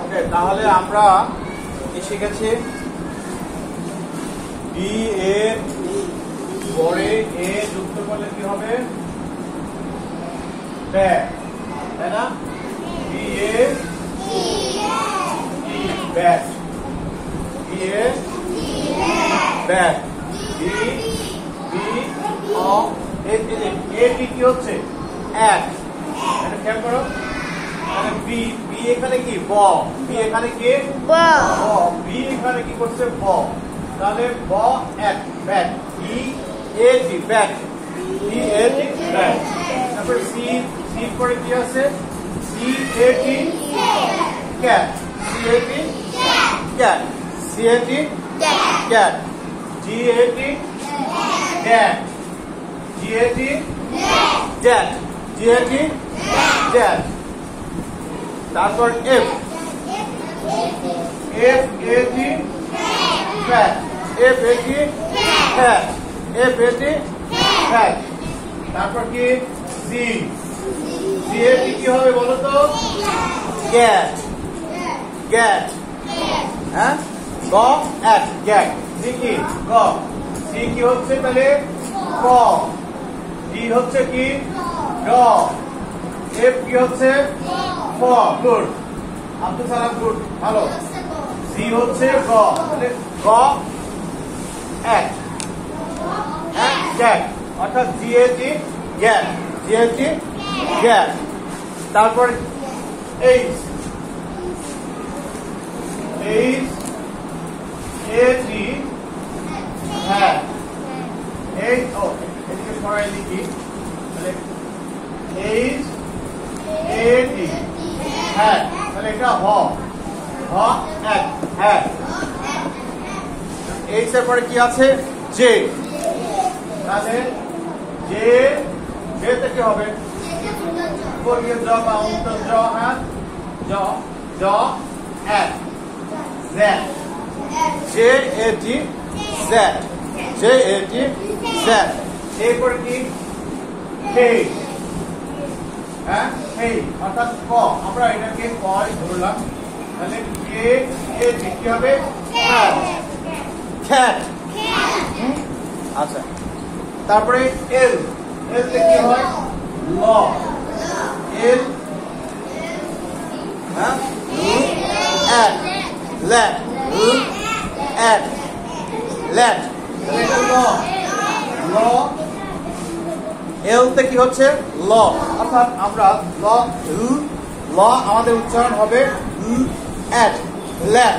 ওকে, তাহলে আমরা কি শিখেছি? বি এর পরে এ যুক্ত করলে কি হবে? ব্যাট, তাই না? B A bat, B A bat, B B অ এ কি হচ্ছে? এক। এটা খেয়াল করো, তাহলে বি বি এখানে কি? ব। বি এখানে কি? ব। বি এখানে কি করছে? ব। তাহলে ব এক, bat, B A T bat, B A T bat. তারপরে সি সি পরে কি আছে? C A T cat, C A T cat, C A T cat, G A T dat, G A T dat, G A T dat. তারপর F, F A T fat, F A T fat, F A T fat. তারপর কি? C, C A টি কি হবে বলো তো? গ্যাট, গ্যাট, হ্যাঁ, গ এট গ্যাট। C কি? গ। সি কি হচ্ছে তাহলে? ক। ডি হচ্ছে কি? ড। এফ কি হচ্ছে? ক। গুড, আব্দুল সালাম, গুড, ভালো। সি হচ্ছে গ, তাহলে গ এক, গ্যাট, অর্থাৎ জিএটি গ্যাট, জিএটি গ্যাট। তারপর এইচ, এইচ এটি হ্যাঁ, এইচ, ও এদিকে সরাই লিখি, তাহলে এইচ এটি হ্যাঁ, তাহলে এটা হ, হ এক, হ্যাঁ। এইচ এর পরে কি আছে? জে, তাহলে জে, জে তে কি হবে? বর্গীয় জ বা অন্তর জ, হ্যাঁ, জ, জ এক, Z, J A T Z, J A T Z. এরপরে কি? কে, হ্যাঁ, এই অর্থাৎ ক, আমরা এটাকে ক ধরলাম, তাহলে কে এ টি কি হবে? Cat, cat. আচ্ছা, তারপরে এল, এল তে কি হয়? ল, এল, হ্যাঁ, এট, লেট, এট, লেট, তাহলে এটা ল, ল। এল তে কি হচ্ছে? ল, অর্থাৎ আমরা ল, ল আমাদের উচ্চারণ হবে এট, লেট,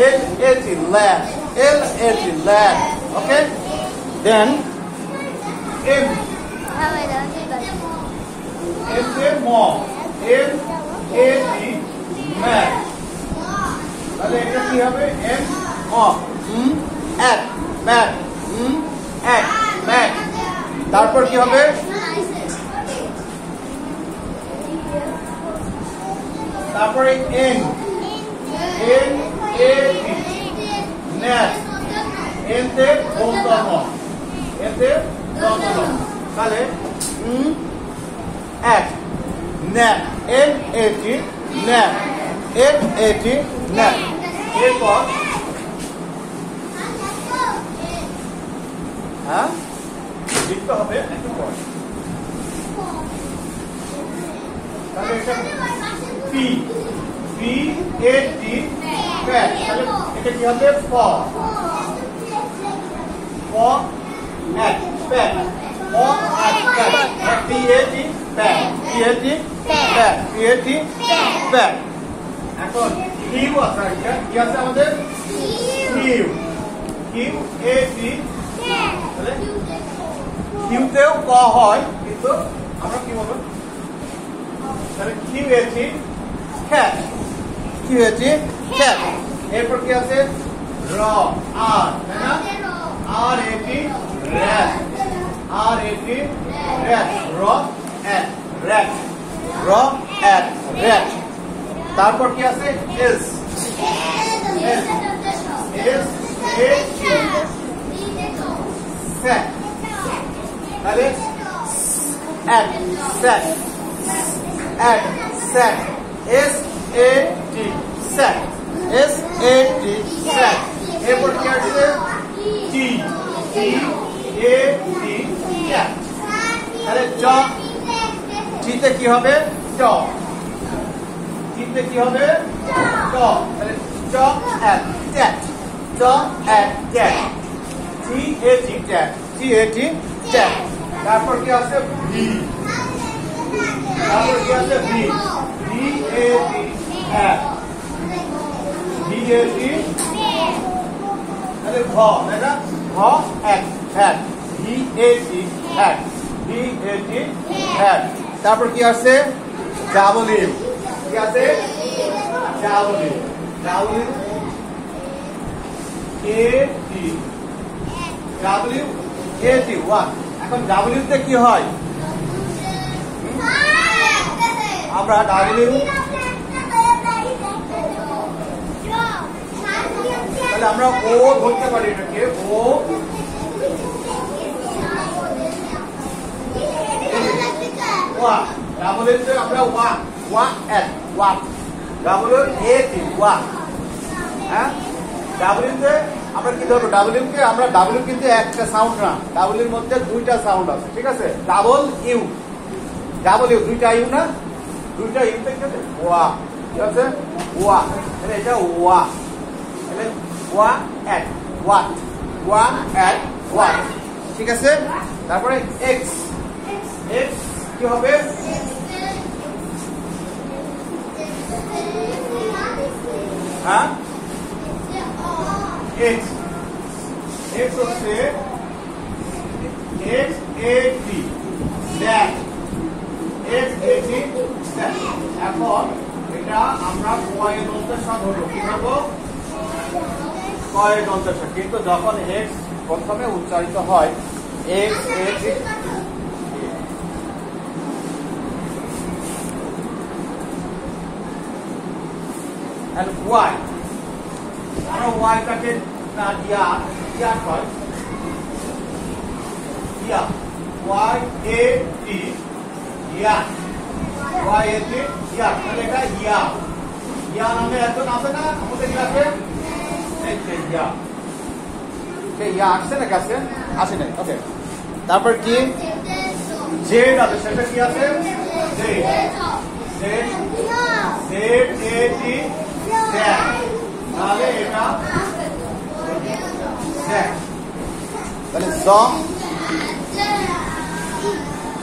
এল এ টি লেট, এল এ টি লেট। ওকে, দেন এম, এম তে ম, এম এ টি ম্যাট, তাহলে এটা কি হবে? এম ম, এট, ম্যাট, এট, ম্যাট। তারপর কি হবে? তারপরে N, N A T net, N তে দন্তন, এন তে দন্তন, তাহলে এক, net, N A T net, N A T net. এরপর হ্যাঁ লিখতে হবে একটু পর, তাহলে এটা পি, পি এ টি প্যাট, তাহলে এটা কি হবে? প, প এট প্যাট, প at pat, P A T pat, P A T pat, P A T pat. এখন কিউ আছে, কি আছে আমাদের? কিউ, কিউ এ টি, তাহলে কিউতেও ক হয়, কিন্তু আমরা কি বলবো? তাহলে কিউ এ টি ক্যাট, কিউ এ টি ক্যাট। এরপর কি আছে? র, আর, তাই না? আর এ টি র্যাট, আর এ টি র্যাট, র এট র্যাট, র এট র্যাট। তারপর কি আছে? S, S, S A T sat at sat S A T sat S A T sat এরপর কি আসছে টি টি এ টি ক্যাট তাহলে চ টিতে কি হবে ট টিতে কি হবে ট তাহলে চ অ্যাট ক্যাট চ at cat T A T cat T A T cat তারপর কি আছে ভি তারপর কি আছে V V A T hat V A T তাহলে ভ তাই না ভ এক hat V A T hat V A T hat তারপর কি আছে ডাব্লিউ কি আছে W W A T W A T one এখন ডাব্লিউ তে কি হয় আমরা ডাব্লিউ তাহলে আমরা ও ধরতে পারি এটাকে ও ওয়া ডাব্লিউ তে আমরা ওয়া ওয়া এট ওয়া ডাব্লিউ এ টি ওয়া হ্যাঁ ডাব্লিউ তে আমরা কি ধরবো ডাব্লিউ কে আমরা ডাব্লিউ কিন্তু একটা সাউন্ড না ডাব্লিউ এর মধ্যে দুইটা সাউন্ড আছে ঠিক আছে ডাবল ইউ ডাব্লিউ দুইটা ইউ না দুইটা ইউ তে কি আছে ওয়া ঠিক আছে ওয়া তাহলে এটা ওয়া তাহলে ওয়া এট ওয়াট ওয়া এট ওয়াট ঠিক আছে তারপরে এক্স এক্স কি হবে হ্যাঁ এক্স এক্স হচ্ছে x A T that x A T that এখন এটা আমরা কয়ে দন্তের ধরবো কি ধরবো কয়ে দন্তের কিন্তু যখন এক্স প্রথমে উচ্চারিত হয় x A T and y আমরা y টাকে না ইয়া ইয়া হয় ইয়া y a t yeah y a t ইয়া তাহলে এটা ইয়া ইয়া নামে এত আছে না আমাদের ক্লাসে এই যে ইয়া এই ইয়া আসছে না কাছে আসে না ওকে তারপর কি জেড আছে সেটা কি আছে Z Z Z A T তাহলে এটা তাহলে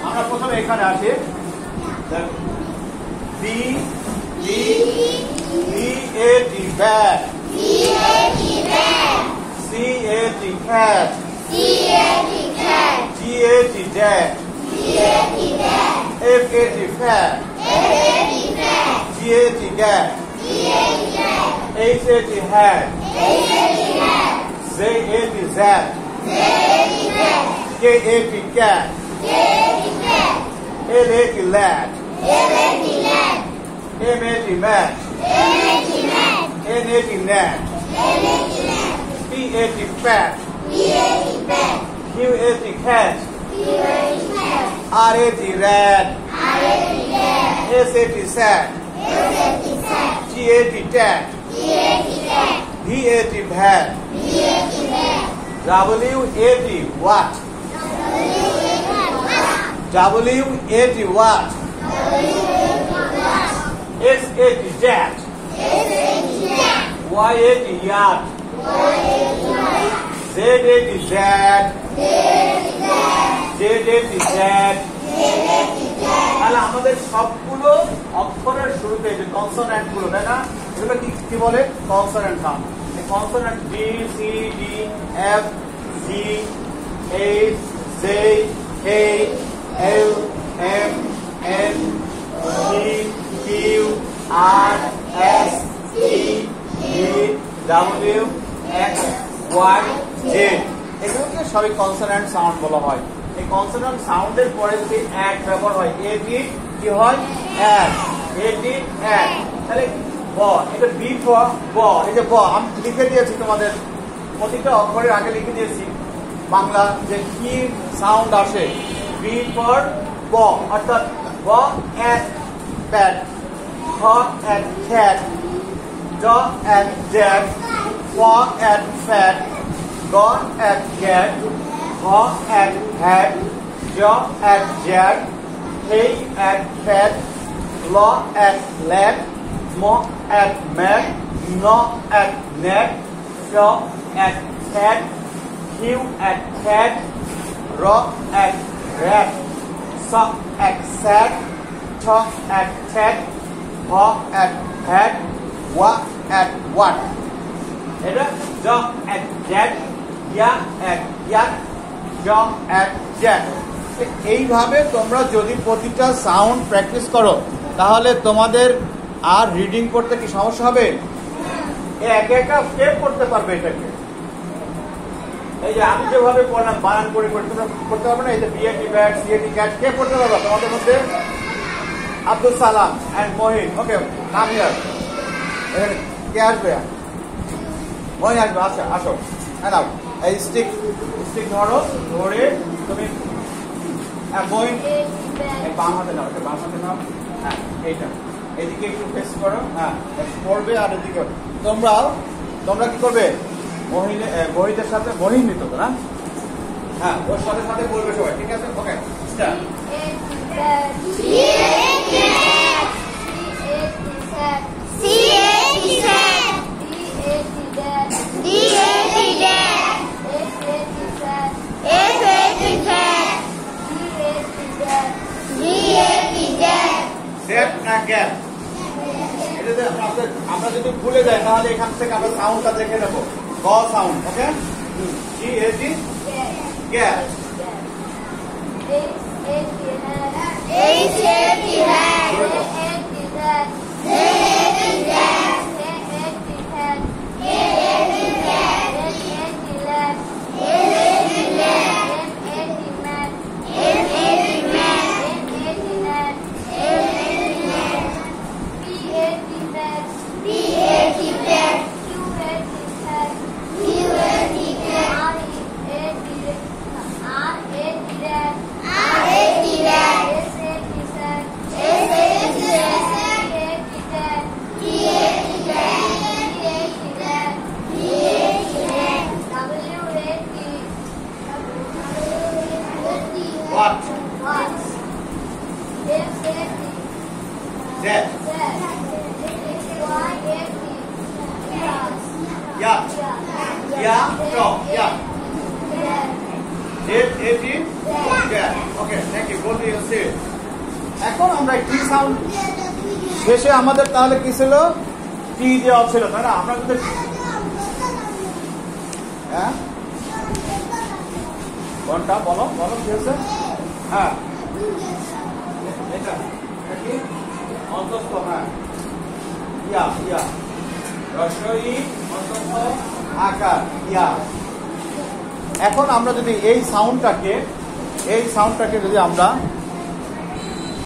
আমরা প্রথমে এখানে আসি B B B A T bat C A T cat G A T dat F A T fat G A T gat H A T hat. Z A T zat. K A T cat. L A T lad. M A T mat. N A T nat. P A T fat. Q A T cat. R A T rat. S A T sat. G A T tat. V A T hat. W A T what? W A T what? S A T jet. Y A T yacht. Z A T zad. Z A T zad. তাহলে আমাদের সবগুলো অক্ষরের শুরুতে যে consonant গুলো তাই না এগুলো কি বলে কনসোনেন্ট সাউন্ড এই consonant B C D F G H J K L M N G Q R S T E W X Y Z এগুলোকে সবই কনসোনেন্ট সাউন্ড বলা হয় এই কনসোনেন্ট সাউন্ডের পরে যদি এক ব্যবহার হয় এ টি কি হয় এক এ টি এক তাহলে ব এটা বি ফর ব এই যে ব আমি লিখে দিয়েছি তোমাদের প্রতিটা অক্ষরের আগে লিখে দিয়েছি বাংলা যে কি সাউন্ড আসে বি ফর ব অর্থাৎ B at bat, H at cat, D at dad, F at fat, G at cat, H at hat, J at jet, K at cat, L at lad, M at mat, N at net, Q at cat, Q at cat, R at rat, S at sack, T at tat, H at hat, W at what? এটা J at jet, Y at yak, J at jet. এইভাবে তোমরা যদি প্রতিটা sound practice করো তাহলে তোমাদের are reading করতে কি সমস্যা হবে? এক একটা স্টেপ করতে পারবে এটাকে। এই যে আমি যেভাবে পড়লাম বানান করে করে তোমরা করতে পারবে না? এই যে বিএটি ব্যাট, সিএটি ক্যাট, কে করতে পারবে তোমাদের মধ্যে? Abdul Salam and Mohin. Okay, come here. এখানে কে আসবে? মহিন আসবে। আচ্ছা, আসো। হ্যাঁ, নাও এই স্টিক ধরো, ধরে তুমি মহিন বাম হাতে নাও, বাম হাতে নাও। হ্যাঁ, এইটা এদিকে একটু ফেস করো। হ্যাঁ, পড়বে আর এদিকে তোমরা কি করবে? মহিনের সাথে মহিন তো না? হ্যাঁ, ওর সাথে সাথে বলবে সবাই, ঠিক আছে? ওকে, স্টার্ট। আমরা যদি ভুলে যাই তাহলে এখান থেকে আমরা সাউন্ডটা দেখে নেবো। গ sound. Okay, G-A-T, গ্যাট। What? That. Yeah. Yeah. Stop. Yeah. Z-A-T. Yeah. Okay. Thank you. Go to your seat. এখন আমরা টি সাউন্ড শেষে আমাদের তাহলে কি ছিল? টি দেওয়া ছিল, তাই না? আমরা কিন্তু হ্যাঁ কোনটা বলো কি হচ্ছে? হ্যাঁ, এটা কি অন্তস্থ? হ্যাঁ, ইয়া রস্বই অন্তস্থ আকার ইয়া। এখন আমরা যদি এই সাউন্ডটাকে যদি আমরা